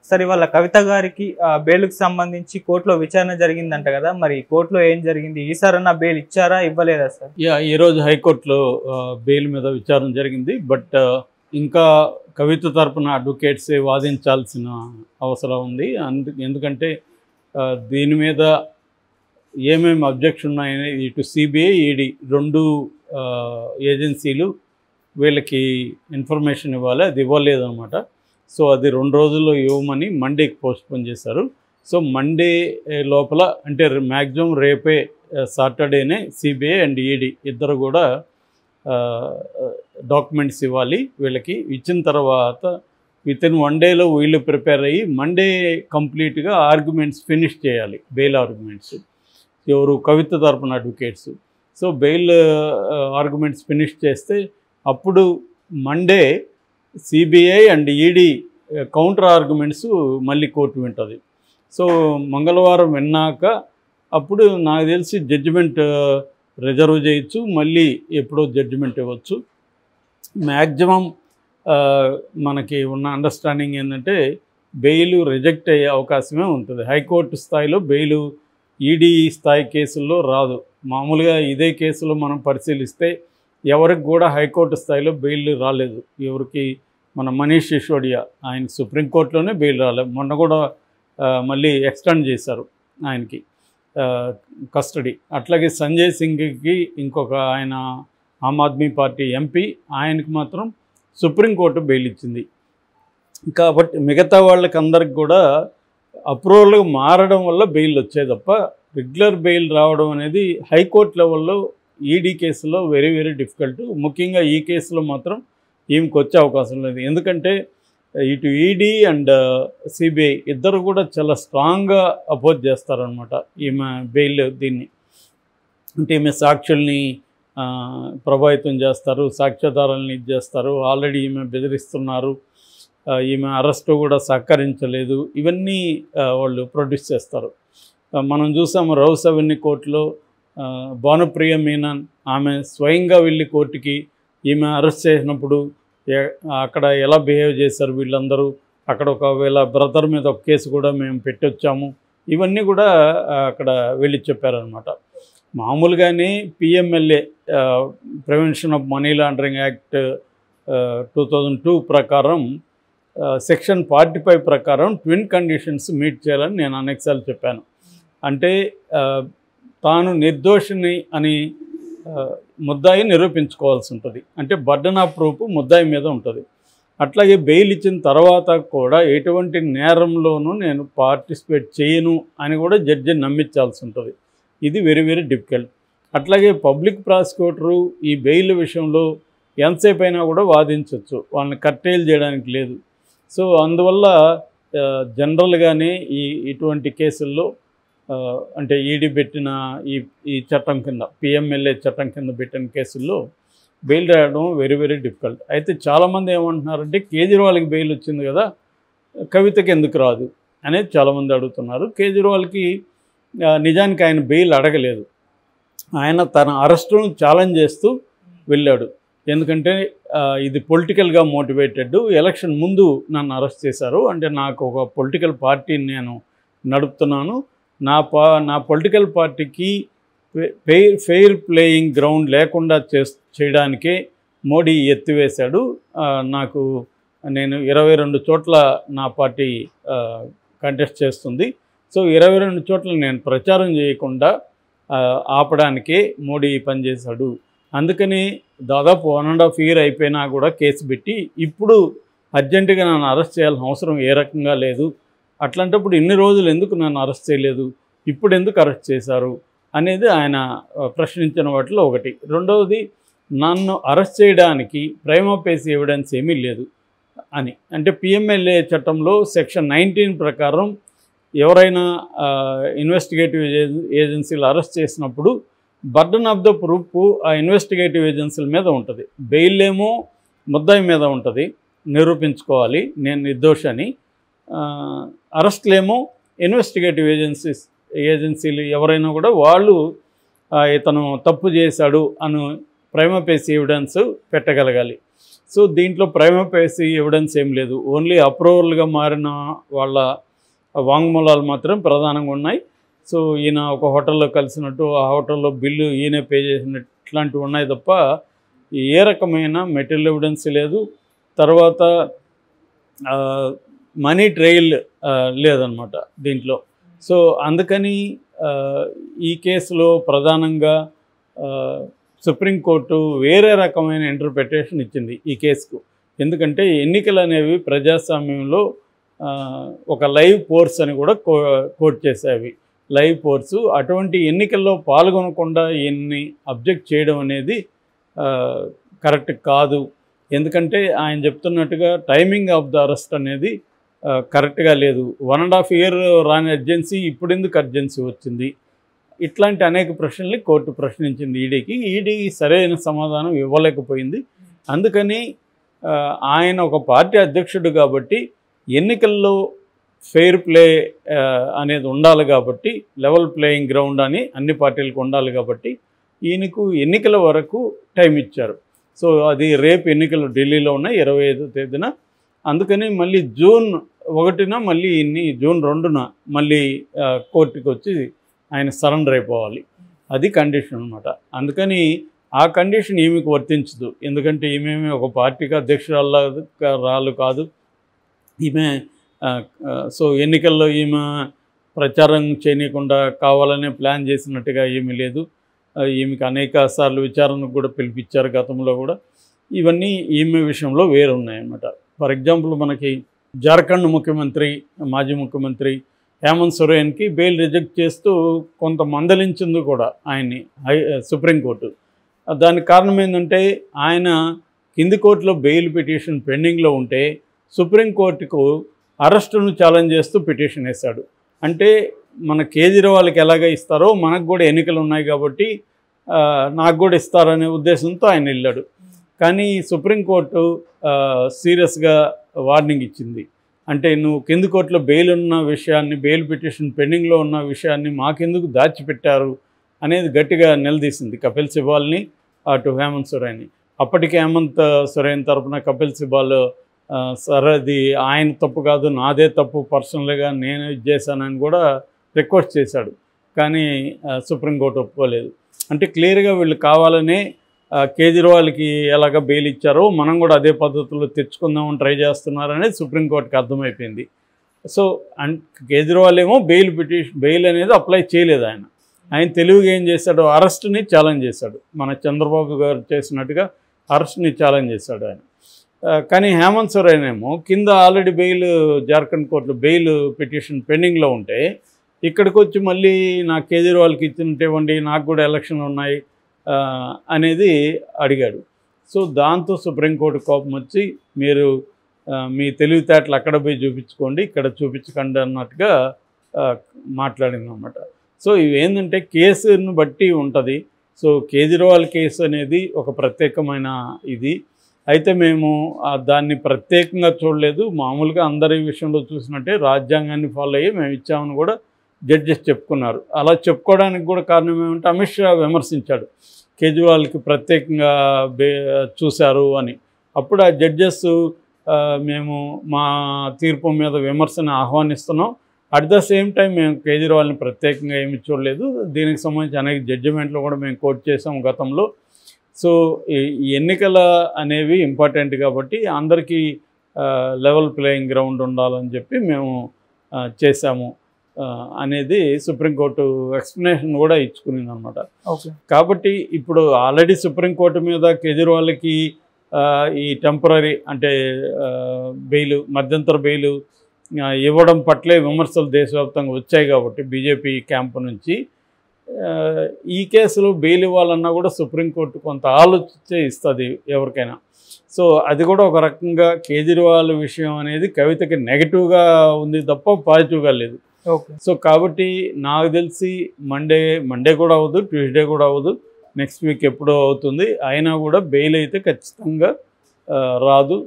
సరే ఇవాళ కవిత గారికి బెయిల్‌కి సంబంధించి కోర్టులో విచారణ జరిగిందంట కదా! మరి కోర్టులో ఏం జరిగింది? ఈసారన్నా బెయిల్ ఇచ్చారా? ఇవ్వలేదా సార్? ఈరోజు హైకోర్టులో బెయిల్ మీద విచారణ జరిగింది. బట్ ఇంకా కవిత తరపున అడ్వకేట్సే వాదించాల్సిన అవసరం ఉంది. ఎందుకంటే దీని మీద ఏమేమి అబ్జెక్షన్ ఉన్నాయని ఇటు సిబిఐ, ఈడీ రెండు ఏజెన్సీలు వీళ్ళకి ఇన్ఫర్మేషన్ ఇవ్వాలి. అది ఇవ్వలేదన్నమాట. సో అది 2 రోజుల్లో ఇవ్వమని మండేకి పోస్ట్పోన్ చేశారు. సో మండే లోపల అంటే మ్యాక్సిమం రేపే సాటర్డేనే సిబిఐ అండ్ ఈడీ ఇద్దరు కూడా డాక్యుమెంట్స్ ఇవ్వాలి. వీళ్ళకి ఇచ్చిన తర్వాత వితిన్ 1 డేలో వీళ్ళు ప్రిపేర్ అయ్యి మండే కంప్లీట్గా ఆర్గ్యుమెంట్స్ ఫినిష్ చేయాలి. బెయిల్ ఆర్గ్యుమెంట్స్ ఎవరు కవిత తరపున advocates. So bail arguments finish చేస్తే అప్పుడు Monday CBI and ED counter arguments మళ్ళీ కోర్టు వింటుంది. సో మంగళవారం విన్నాక అప్పుడు నాకు తెలిసి జడ్జిమెంట్ రిజర్వ్ చేయొచ్చు, మళ్ళీ ఎప్పుడో జడ్జిమెంట్ ఇవ్వచ్చు. మ్యాక్సిమం మనకి ఉన్న అండర్స్టాండింగ్ ఏంటంటే బెయిల్ రిజెక్ట్ అయ్యే అవకాశమే ఉంటుంది. హైకోర్టు స్థాయిలో బెయిల్ ఈడీ స్థాయి కేసుల్లో రాదు. మామూలుగా ఇదే కేసులో మనం పరిశీలిస్తే ఎవరికి కూడా హైకోర్టు స్థాయిలో బెయిల్ రాలేదు. ఎవరికి మన మనీష్ సిసోడియా ఆయన సుప్రీంకోర్టులోనే బెయిల్ రాలేదు. మొన్న కూడా మళ్ళీ ఎక్స్టెండ్ చేశారు ఆయనకి కస్టడీ. అట్లాగే సంజయ్ సింగ్కి ఇంకొక ఆయన ఆమ్ ఆద్మీ పార్టీ ఎంపీ ఆయనకి మాత్రం సుప్రీంకోర్టు బెయిల్ ఇచ్చింది. కాబట్టి మిగతా వాళ్ళకి అందరికి కూడా అప్రూవల్గా మారడం వల్ల బెయిల్ వచ్చేది తప్ప రెగ్యులర్ బెయిల్ రావడం అనేది హైకోర్టు లెవెల్లో ఈడీ కేసులో వెరీ వెరీ డిఫికల్ట్. ముఖ్యంగా ఈ కేసులో మాత్రం ఈమెకు వచ్చే అవకాశం లేదు. ఎందుకంటే ఇటు ఈడీ అండ్ సిబిఐ ఇద్దరు కూడా చాలా స్ట్రాంగ్గా అపోజ్ చేస్తారనమాట ఈమె బెయిల్. దీన్ని అంటే ఈమె సాక్షుల్ని ప్రభావితం చేస్తారు, సాక్ష్యాధారాలని ఇది చేస్తారు, ఆల్రెడీ ఈమె బెదిరిస్తున్నారు, ఈమె అరెస్టు కూడా సహకరించలేదు, ఇవన్నీ వాళ్ళు ప్రొడ్యూస్ చేస్తారు. మనం చూసాము రౌస్ అవెన్యూ కోర్టులో భానుప్రియ మీనన్ ఆమె స్వయంగా వెళ్ళి కోర్టుకి ఈమె అరెస్ట్ చేసినప్పుడు అక్కడ ఎలా బిహేవ్ చేశారు వీళ్ళందరూ, అక్కడ ఒకవేళ బ్రదర్ మీద ఒక కేసు కూడా మేము పెట్టొచ్చాము, ఇవన్నీ కూడా అక్కడ వెళ్ళి చెప్పారనమాట. మామూలుగానే PMLA prevention of money laundering act 2002 ప్రకారం సెక్షన్ 45 ప్రకారం ట్విన్ కండిషన్స్ మీట్ చేయాలని నేను అనేకసార్లు చెప్పాను. అంటే తాను నిర్దోషిని అని ముద్దాయి నిరూపించుకోవాల్సి ఉంటుంది. అంటే బర్డన్ ఆఫ్ ప్రూఫ్ ముద్దాయి మీద ఉంటుంది. అట్లాగే బెయిల్ ఇచ్చిన తర్వాత కూడా ఎటువంటి నేరంలోనూ నేను పార్టిసిపేట్ చేయను అని కూడా జడ్జిని నమ్మించాల్సి ఉంటుంది. ఇది వెరీ వెరీ డిఫికల్ట్. అట్లాగే పబ్లిక్ ప్రాసిక్యూటరు ఈ బెయిల్ విషయంలో ఎంతసేపు అయినా కూడా వాదించవచ్చు, వాళ్ళని కట్టేలు చేయడానికి లేదు. సో అందువల్ల జనరల్గానే ఇటువంటి కేసుల్లో అంటే ఈడీ పెట్టిన ఈ చట్టం కింద పిఎంఎల్ఏ చట్టం కింద పెట్టిన కేసుల్లో బెయిల్ రాయడం వెరీ వెరీ డిఫికల్ట్. అయితే చాలామంది ఏమంటున్నారంటే కేజ్రీవాల్కి బెయిల్ వచ్చింది కదా, కవితకి ఎందుకు రాదు అనేది చాలామంది అడుగుతున్నారు. కేజ్రీవాల్కి నిజానికి ఆయన బెయిల్ అడగలేదు. ఆయన తన అరెస్టును ఛాలెంజ్ చేస్తూ వెళ్ళాడు. ఎందుకంటే ఇది పొలిటికల్గా మోటివేటెడ్, ఎలక్షన్ ముందు నన్ను అరెస్ట్ చేశారు, అంటే నాకు ఒక పొలిటికల్ పార్టీని నేను నడుపుతున్నాను, నా పొలిటికల్ పార్టీకి ఫెయిర్ ప్లేయింగ్ గ్రౌండ్ లేకుండా చేయడానికే మోడీ ఎత్తివేశాడు, నేను 22 చోట్ల నా పార్టీ కంటెస్ట్ చేస్తుంది, సో 22 చోట్ల నేను ప్రచారం చేయకుండా ఆపడానికే మోడీ పనిచేశాడు, అందుకని దాదాపు 1.5 year అయిపోయినా కూడా కేసు పెట్టి ఇప్పుడు అర్జెంటుగా నన్ను అరెస్ట్ చేయాల్సిన అవసరం ఏ రకంగా లేదు, అట్లాంటప్పుడు ఇన్ని రోజులు ఎందుకు నన్ను అరెస్ట్ చేయలేదు, ఇప్పుడు ఎందుకు అరెస్ట్ చేశారు అనేది ఆయన ప్రశ్నించిన వాటిలో ఒకటి. రెండవది, నన్ను అరెస్ట్ చేయడానికి ప్రైమా ఫేసి ఎవిడెన్స్ ఏమీ లేదు అని. అంటే పిఎంఎల్ఏ చట్టంలో సెక్షన్ 19 ప్రకారం ఎవరైనా ఇన్వెస్టిగేటివ్ ఏజెన్సీలు అరెస్ట్ చేసినప్పుడు బర్డన్ ఆఫ్ ద ప్రూఫ్ ఆ ఇన్వెస్టిగేటివ్ ఏజెన్సీల మీద ఉంటుంది, బెయిల్ ఏమో ముద్దాయి మీద ఉంటుంది, నిరూపించుకోవాలి నేను నిర్దోషని. అరెస్ట్లేమో ఇన్వెస్టిగేటివ్ ఏజెన్సీలు ఎవరైనా కూడా వాళ్ళు ఇతను తప్పు చేశాడు అని ప్రైమా ఫేసి ఎవిడెన్స్ పెట్టగలగాలి. సో దీంట్లో ప్రైమా ఫేసి ఎవిడెన్స్ ఏం లేదు, ఓన్లీ అప్రూవల్గా మారిన వాళ్ళ వాంగ్మూలాలు మాత్రం ప్రధానంగా ఉన్నాయి. సో ఈయన ఒక హోటల్లో కలిసినట్టు, ఆ హోటల్లో బిల్లు ఈయనే పే చేసినట్టు ఇట్లాంటివి ఉన్నాయి తప్ప ఏ రకమైన మెటీరియల్ ఎవిడెన్స్ లేదు. తర్వాత మనీ ట్రయల్ లేదనమాట దీంట్లో. సో అందుకని ఈ కేసులో ప్రధానంగా సుప్రీంకోర్టు వేరే రకమైన ఇంటర్ప్రిటేషన్ ఇచ్చింది ఈ కేసుకు. ఎందుకంటే ఎన్నికలు అనేవి ప్రజాస్వామ్యంలో ఒక లైవ్ ఫోర్స్ అని కూడా కోట్ చేసేవి, లైవ్ ఫోర్సు. అటువంటి ఎన్నికల్లో పాల్గొనకుండా ఈయన్ని అబ్జెక్ట్ చేయడం అనేది కరెక్ట్ కాదు. ఎందుకంటే ఆయన చెప్తున్నట్టుగా టైమింగ్ ఆఫ్ ద అరెస్ట్ అనేది కరెక్ట్గా లేదు. 1.5 year రాని అర్జెన్సీ ఇప్పుడు ఎందుకు అర్జెన్సీ వచ్చింది, ఇట్లాంటి అనేక ప్రశ్నల్ని కోర్టు ప్రశ్నించింది ఈడీకి. ఈడీ సరైన సమాధానం ఇవ్వలేకపోయింది. అందుకని ఆయన ఒక పార్టీ అధ్యక్షుడు కాబట్టి ఎన్నికల్లో ఫెయిర్ ప్లే అనేది ఉండాలి కాబట్టి, లెవెల్ ప్లేయింగ్ గ్రౌండ్ అని అన్ని పార్టీలకు ఉండాలి కాబట్టి ఈయనకు ఎన్నికల వరకు టైం ఇచ్చారు. సో అది రేపు ఎన్నికలు ఢిల్లీలో ఉన్నాయి 25వ తేదీన. అందుకని మళ్ళీ June 1న మళ్ళీ June 2న మళ్ళీ కోర్టుకి వచ్చి ఆయన సరెండర్ అయిపోవాలి. అది కండిషన్ అనమాట. అందుకని ఆ కండిషన్ ఈమెకు వర్తించదు. ఎందుకంటే ఈమె ఒక పార్టీకి అధ్యక్షురాలు కాదు ఈమె. సో ఎన్నికల్లో ఈమె ప్రచారం చేయకుండా కావాలనే ప్లాన్ చేసినట్టుగా ఏమీ లేదు. ఈమెకు అనేక సార్లు విచారణకు కూడా పిలిపించారు గతంలో కూడా. ఇవన్నీ ఈమె విషయంలో వేరు ఉన్నాయన్నమాట. ఫర్ ఎగ్జాంపుల్ మనకి జార్ఖండ్ ముఖ్యమంత్రి, మాజీ ముఖ్యమంత్రి హేమంత్ సోరెన్కి బెయిల్ రిజెక్ట్ చేస్తూ కొంత మందలించింది కూడా ఆయన్ని సుప్రీంకోర్టు. దానికి కారణం ఏంటంటే ఆయన కింది కోర్టులో బెయిల్ పిటిషన్ పెండింగ్లో ఉంటే సుప్రీంకోర్టుకు అరెస్టును ఛాలెంజ్ చేస్తూ పిటిషన్ వేశాడు. అంటే మన కేజ్రీవాల్కి ఎలాగ ఇస్తారో మనకు కూడా ఎన్నికలు ఉన్నాయి కాబట్టి నాకు కూడా ఇస్తారనే ఉద్దేశంతో ఆయన వెళ్ళాడు. కానీ సుప్రీంకోర్టు సీరియస్గా వార్నింగ్ ఇచ్చింది. అంటే నువ్వు కింది కోర్టులో బెయిల్ ఉన్న విషయాన్ని, బెయిల్ పిటిషన్ పెండింగ్లో ఉన్న విషయాన్ని మాకెందుకు దాచిపెట్టారు అనేది గట్టిగా నిలదీసింది కపిల్ సిబాల్ని, అటు హేమంత్ సోరెన్ని. అప్పటికి హేమంత్ సోరెన్ తరఫున కపిల్ సిబాల్ సరే అది ఆయన తప్పు కాదు, నాదే తప్పు, పర్సనల్గా నేను ఇది చేశానని కూడా రిక్వెస్ట్ చేశాడు. కానీ సుప్రీంకోర్టు ఒప్పుకోలేదు. అంటే క్లియర్గా వీళ్ళు కావాలనే కేజ్రీవాల్కి ఎలాగ బెయిల్ ఇచ్చారో మనం కూడా అదే పద్ధతిలో తెచ్చుకుందామని ట్రై చేస్తున్నారనేది సుప్రీంకోర్టుకి అర్థమైపోయింది. సో కేజ్రీవాల్ ఏమో బెయిల్ అనేది అప్లై చేయలేదు. ఆయన తెలివిగా ఏం చేశాడు, అరెస్ట్ని ఛాలెంజ్ చేశాడు. మన చంద్రబాబు గారు చేసినట్టుగా అరెస్ట్ని ఛాలెంజ్ చేశాడు ఆయన. కానీ హేమంత్ సోరెన్ ఏమో కింద ఆల్రెడీ బెయిల్ జార్ఖండ్ కోర్టులో బెయిల్ పిటిషన్ పెండింగ్లో ఉంటే ఇక్కడికి వచ్చి మళ్ళీ నాకు కేజ్రీవాల్కి ఇచ్చినట్టు ఇవ్వండి, నాకు కూడా ఎలక్షన్ ఉన్నాయి అనేది అడిగాడు. సో దాంతో సుప్రీంకోర్టు కోపం వచ్చి మీరు మీ తెలివితేటలు అక్కడ పోయి చూపించుకోండి, ఇక్కడ చూపించకండి అన్నట్టుగా మాట్లాడిందన్నమాట. సో ఇవేంటంటే కేసును బట్టి ఉంటుంది. సో కేజ్రీవాల్ కేసు అనేది ఒక ప్రత్యేకమైన ఇది. అయితే మేము దాన్ని ప్రత్యేకంగా చూడలేదు. మామూలుగా అందరి విషయంలో చూసినట్టే రాజ్యాంగాన్ని ఫాలో అయ్యి మేము ఇచ్చామని కూడా జడ్జెస్ చెప్పుకున్నారు. అలా చెప్పుకోవడానికి కూడా కారణం ఏమంటే అమిత్ షా విమర్శించాడు కేజ్రీవాల్కి ప్రత్యేకంగా చూశారు అని. అప్పుడు ఆ జడ్జెస్ మేము మా తీర్పు మీద విమర్శను ఆహ్వానిస్తున్నాం, అట్ ద సేమ్ టైం మేము కేజ్రీవాల్ని ప్రత్యేకంగా ఏమి చూడలేదు, దీనికి సంబంధించి అనేక జడ్జిమెంట్లు కూడా మేము కోర్టు చేసాం గతంలో. సో ఈ ఎన్నికల అనేవి ఇంపార్టెంట్ కాబట్టి అందరికీ లెవెల్ ప్లేయింగ్ గ్రౌండ్ ఉండాలని చెప్పి మేము చేశాము అనేది సుప్రీంకోర్టు ఎక్స్ప్లెనేషన్ కూడా ఇచ్చుకునింది అనమాట. కాబట్టి ఇప్పుడు ఆల్రెడీ సుప్రీంకోర్టు మీద కేజ్రీవాల్కి ఈ టెంపరీ అంటే బెయిల్, మధ్యంతర బెయిల్ ఇవ్వడం పట్లే విమర్శలు దేశవ్యాప్తంగా వచ్చాయి కాబట్టి బీజేపీ క్యాంపు నుంచి ఈ కేసులో బెయిల్ ఇవ్వాలన్నా కూడా సుప్రీంకోర్టు కొంత ఆలోచించే ఇస్తుంది ఎవరికైనా. సో అది కూడా ఒక రకంగా కేజ్రీవాల్ విషయం అనేది కవితకి నెగిటివ్గా ఉంది తప్ప పాజిటివ్గా లేదు. సో కాబట్టి నాకు తెలిసి మండే కూడా అవ్వదు, ట్యూస్డే కూడా అవ్వదు, నెక్స్ట్ వీక్ ఎప్పుడో అవుతుంది. అయినా కూడా బెయిల్ అయితే ఖచ్చితంగా రాదు.